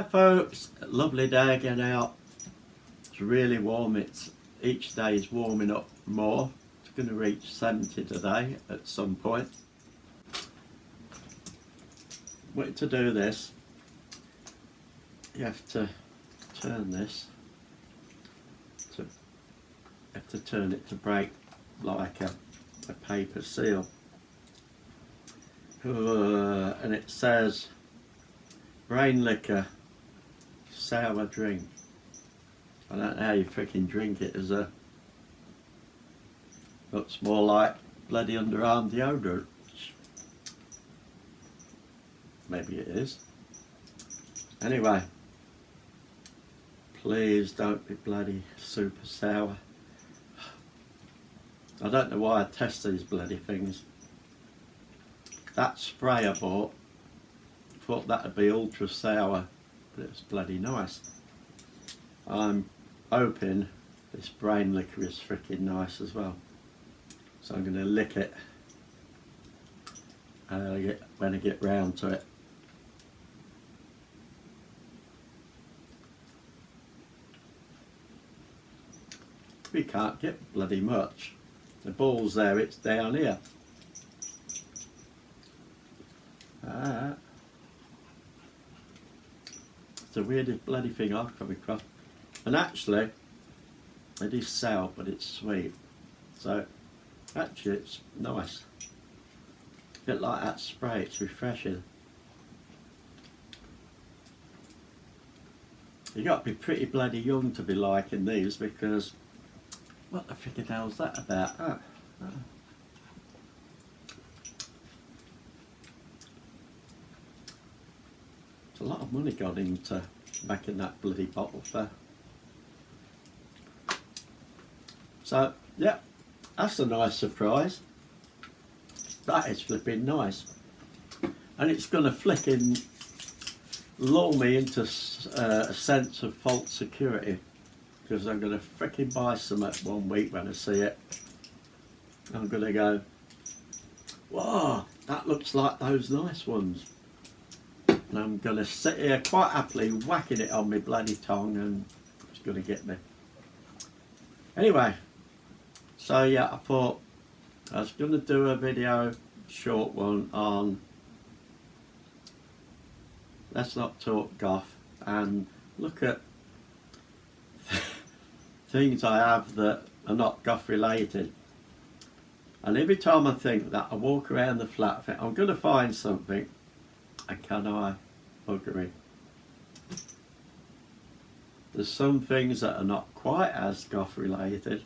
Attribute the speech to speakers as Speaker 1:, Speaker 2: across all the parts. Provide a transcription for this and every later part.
Speaker 1: Hi folks, lovely day again out. It's really warm. Each day is warming up more. It's going to reach 70 today at some point. Wanted to do this, you have to turn this to, turn it to break like a paper seal. And it says brain liquor sour drink. I don't know how you freaking drink it. Looks more like bloody underarm deodorant. Maybe it is. Anyway, please don't be bloody super sour. I don't know why I test these bloody things. That spray I bought, thought that'd be ultra sour, but it was bloody nice. I'm hoping this brain liquor is freaking nice as well. So I'm going to lick it when I get round to it. We can't get bloody much. The ball's there, it's down here. It's the weirdest bloody thing I've come across. And actually, it is sour, but it's sweet. So, actually it's nice. A bit like that spray, it's refreshing. You got to be pretty bloody young to be liking these, because what the freaking hell's that about? A lot of money gone into making that bloody bottle for. So yeah, that's a nice surprise. That is flipping nice, and it's going to flipping lull me into a sense of false security, because I'm going to fricking buy some at 1 week when I see it. I'm going to go, whoa, that looks like those nice ones. And I'm going to sit here quite happily whacking it on my bloody tongue, and it's going to get me. Anyway, so yeah, I thought I was going to do a video, short one, on Let's Not Talk Goth, and look at things I have that are not goth related. And every time I think that, I walk around the flat, I think I'm going to find something, and can I bugger it? There's some things that are not quite as goth related,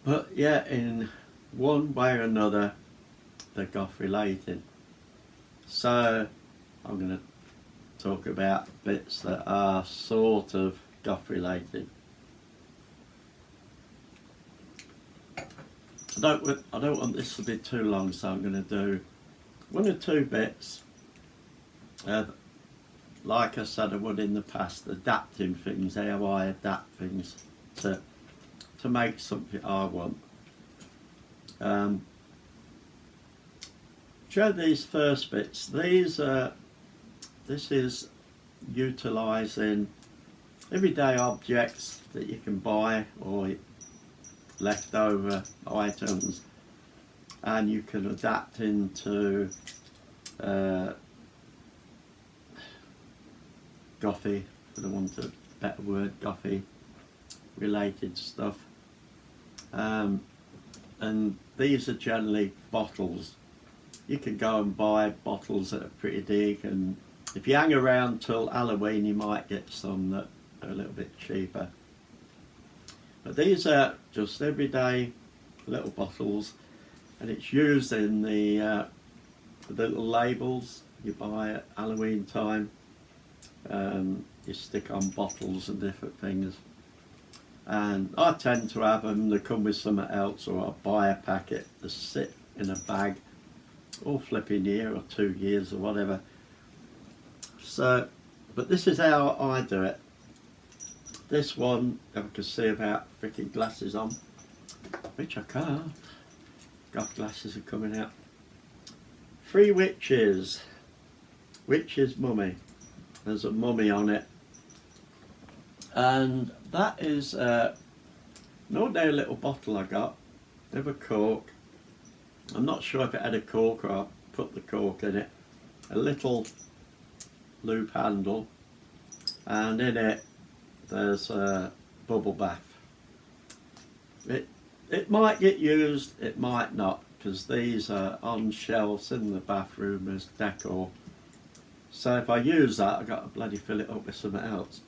Speaker 1: but yeah, in one way or another they're goth related. So I'm going to talk about bits that are sort of goth related. I don't want this to be too long, so I'm going to do 1 or 2 bits, like I said I would in the past, adapting things, how I adapt things to make something I want. Show these first bits. This is utilising everyday objects that you can buy, or leftover items, and you can adapt into gothy, for the want of a better word, gothy related stuff. And these are generally bottles. You can go and buy bottles that are pretty big, and if you hang around till Halloween you might get some that are a little bit cheaper. But these are just everyday little bottles, and it's used in the little labels you buy at Halloween time. You stick on bottles and different things, and I tend to have them that come with something else, or I'll buy a packet to sit in a bag all flipping year or 2 years or whatever. So, but this is how I do it. This one, I can see about freaking glasses on, which I can't. Goth glasses are coming out. 3 witches. Witch's Mummy. There's a mummy on it. And that is an ordinary little bottle I got with a cork. I'm not sure if it had a cork or I put the cork in it. A little loop handle, and in it there's a bubble bath. It might get used, it might not, because these are on shelves in the bathroom as decor. So if I use that, I've got to bloody fill it up with something else.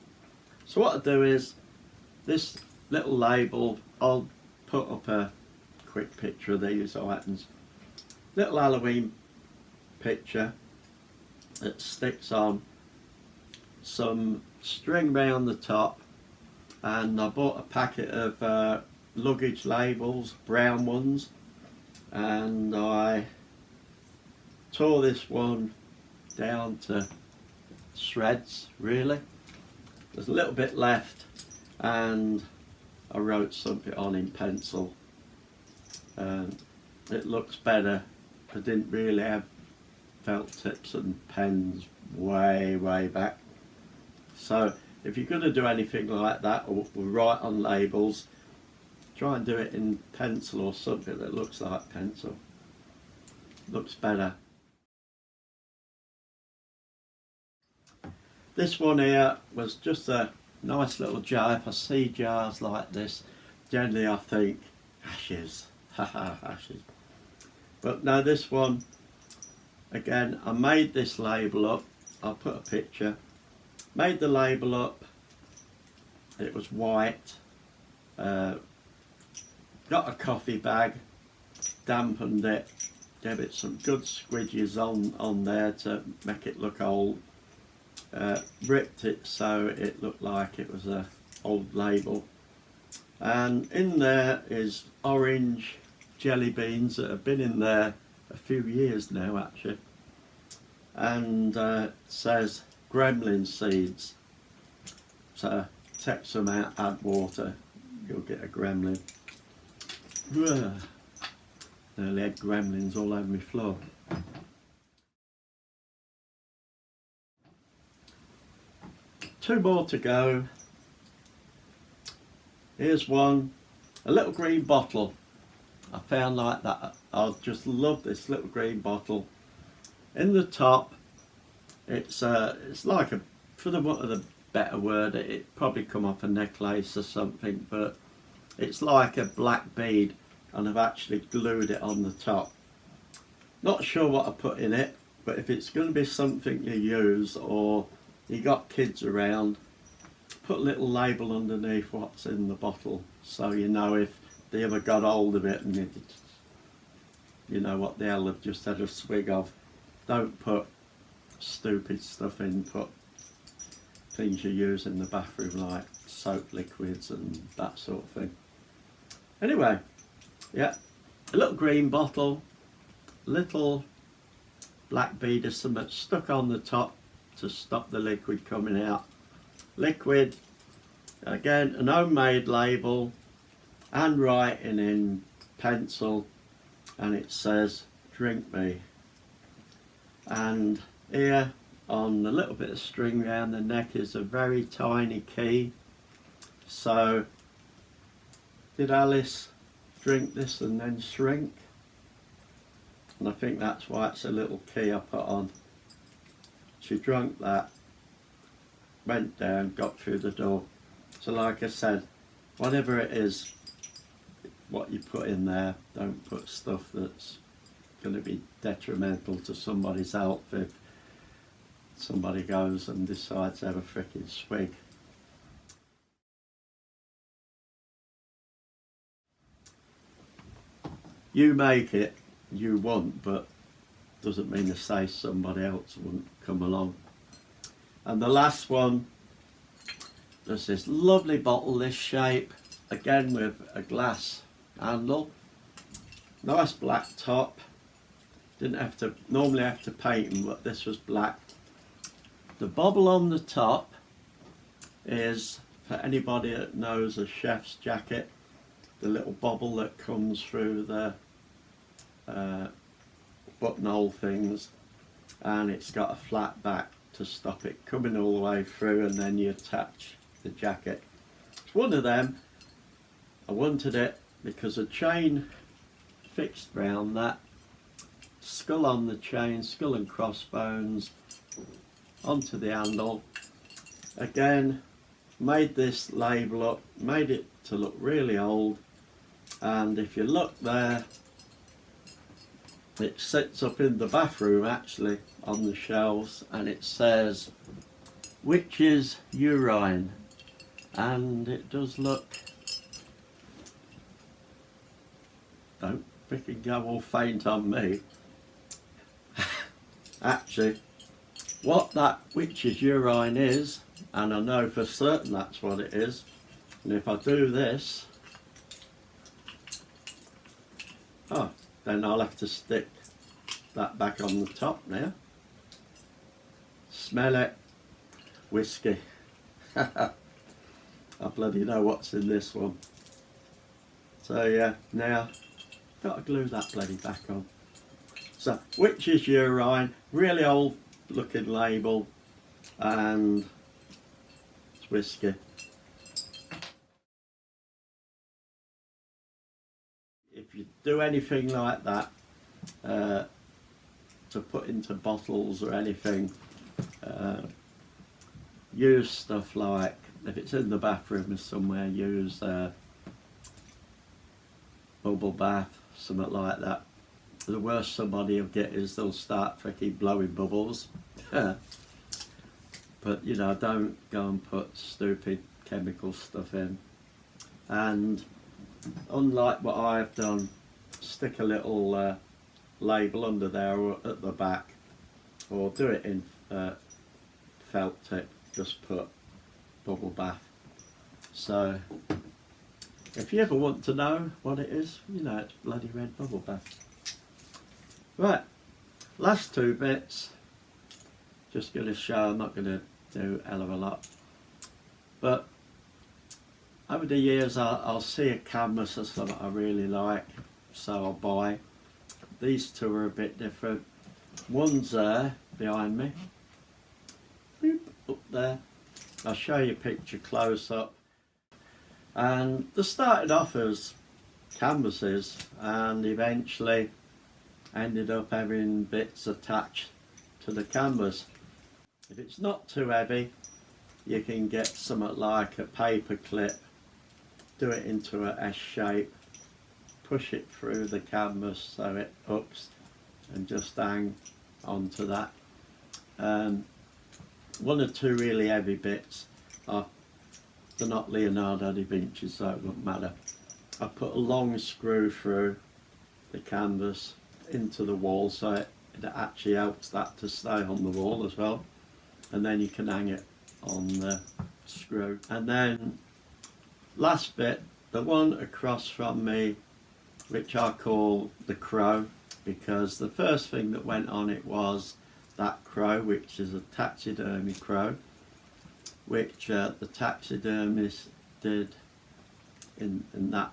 Speaker 1: So what I do is, this little label, I'll put up a quick picture of these items. Little Halloween picture that sticks on, some string round the top, and I bought a packet of luggage labels, brown ones, and I tore this one down to shreds really. There's a little bit left, and I wrote something on in pencil, and it looks better. I didn't really have felt tips and pens way back. So if you're going to do anything like that or write on labels, try and do it in pencil or something that looks like pencil. Looks better. This one here was just a nice little jar. If I see jars like this, generally I think ashes, haha, ashes. But no, this one, again, I made this label up. I'll put a picture. Made the label up. It was white. Got a coffee bag, dampened it, gave it some good squidges on there to make it look old. Ripped it so it looked like it was a old label, and in there is orange jelly beans that have been in there a few years now actually, and it says gremlin seeds, so take some out, add water, you'll get a gremlin. Nearly had gremlins all over my floor. Two more to go. Here's one, a little green bottle. I found like that. I just love this little green bottle. In the top, it's like a, for the want of a better word, it probably come off a necklace or something, but it's like a black bead, and I've actually glued it on the top. Not sure what I put in it, but if it's going to be something you use or you got kids around, put a little label underneath what's in the bottle, so you know if they ever got hold of it and you know what the hell they've just had a swig of. Don't put stupid stuff in, put things you use in the bathroom like soap liquids and that sort of thing. Anyway, yeah, a little green bottle, little black bead of something stuck on the top to stop the liquid coming out. Liquid, again, an homemade label, handwriting in pencil, and it says drink me. And here on a little bit of string around the neck is a very tiny key. So did Alice drink this and then shrink? And I think that's why it's a little key I put on. She drank that, went down, got through the door. So like I said, whatever it is, what you put in there, don't put stuff that's going to be detrimental to somebody's health if somebody goes and decides to have a frickin' swig. You make it, you won't, but doesn't mean to say somebody else wouldn't come along. And the last one, there's this lovely bottle, this shape, again with a glass handle, nice black top. Didn't have to, normally have to paint them, but this was black. The bobble on the top is, for anybody that knows a chef's jacket, the little bobble that comes through the buttonhole things. and it's got a flat back to stop it coming all the way through, and then you attach the jacket. It's one of them. I wanted it because a chain fixed round that, skull on the chain, skull and crossbones onto the handle. Again, made this label up, made it to look really old, and if you look there, it sits up in the bathroom actually on the shelves, and it says witch's urine, and it does look, don't freaking go all faint on me. Actually, what that witch's urine is, and I know for certain that's what it is, and if I do this, oh, then I'll have to stick that back on the top now. Smell it. Whiskey. I bloody know what's in this one. So yeah, now got to glue that bloody back on. So, witch's urine, really old looking label, and it's whiskey. If you do anything like that, to put into bottles or anything, use stuff like, if it's in the bathroom or somewhere, use bubble bath, something like that. The worst somebody will get is they'll start freaking blowing bubbles. But you know, don't go and put stupid chemical stuff in. And unlike what I've done, stick a little label under there or at the back, or do it in felt tip, just put bubble bath. So if you ever want to know what it is, you know, it's bloody red bubble bath. Right, last two bits, just going to show, I'm not going to do a hell of a lot, but over the years I'll see a canvas or something I really like, so I'll buy. These two are a bit different. One's there behind me, boop, up there. I'll show you a picture close up. And they started off as canvases and eventually ended up having bits attached to the canvas. If it's not too heavy, you can get something like a paper clip, do it into a S shape, push it through the canvas so it hooks, and just hang onto that. One or two really heavy bits, they're not Leonardo da Vinci, so it won't matter. I put a long screw through the canvas into the wall, so it actually helps that to stay on the wall as well, and then you can hang it on the screw. And then last bit, the one across from me, which I call the crow, because the first thing that went on it was that crow, which is a taxidermy crow, which the taxidermist did in that,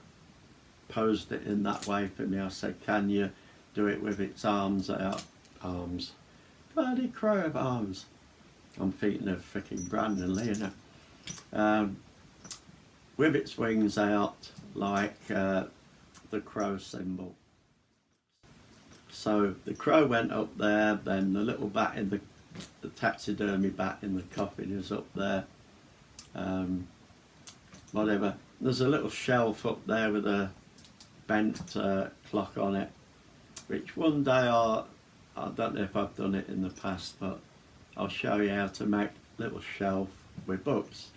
Speaker 1: posed it in that way for me. I said, can you do it with its arms out? Arms. Bloody crow of arms. I'm thinking of freaking Brandon Lee, you know. With its wings out, like the crow symbol. So the crow went up there, then the little bat in the taxidermy bat in the coffin is up there. Whatever. There's a little shelf up there with a bent clock on it, which one day I don't know if I've done it in the past, but I'll show you how to make a little shelf with books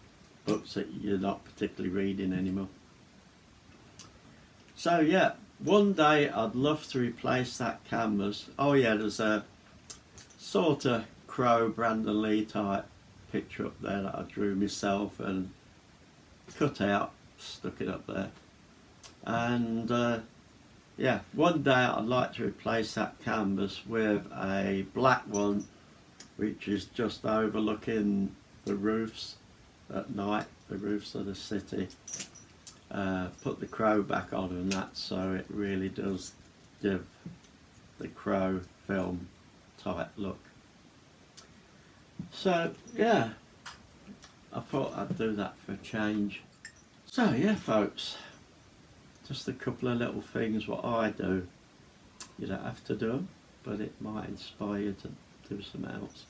Speaker 1: that you're not particularly reading anymore. So yeah, one day I'd love to replace that canvas. Oh yeah, there's a sort of crow Brandon Lee type picture up there that I drew myself and cut out, stuck it up there. And yeah, one day I'd like to replace that canvas with a black one, which is just overlooking the roofs at night, the roofs of the city. Put the crow back on and that, so it really does give the crow film type look. So yeah, I thought I'd do that for a change. So yeah, folks, just a couple of little things what I do. You don't have to do them, but it might inspire you to do something else.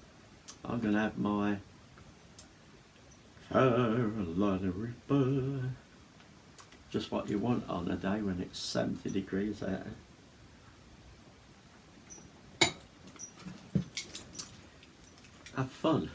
Speaker 1: I'm going to have my Carolina Reaper. Just what you want on a day when it's 70 degrees out. Have fun.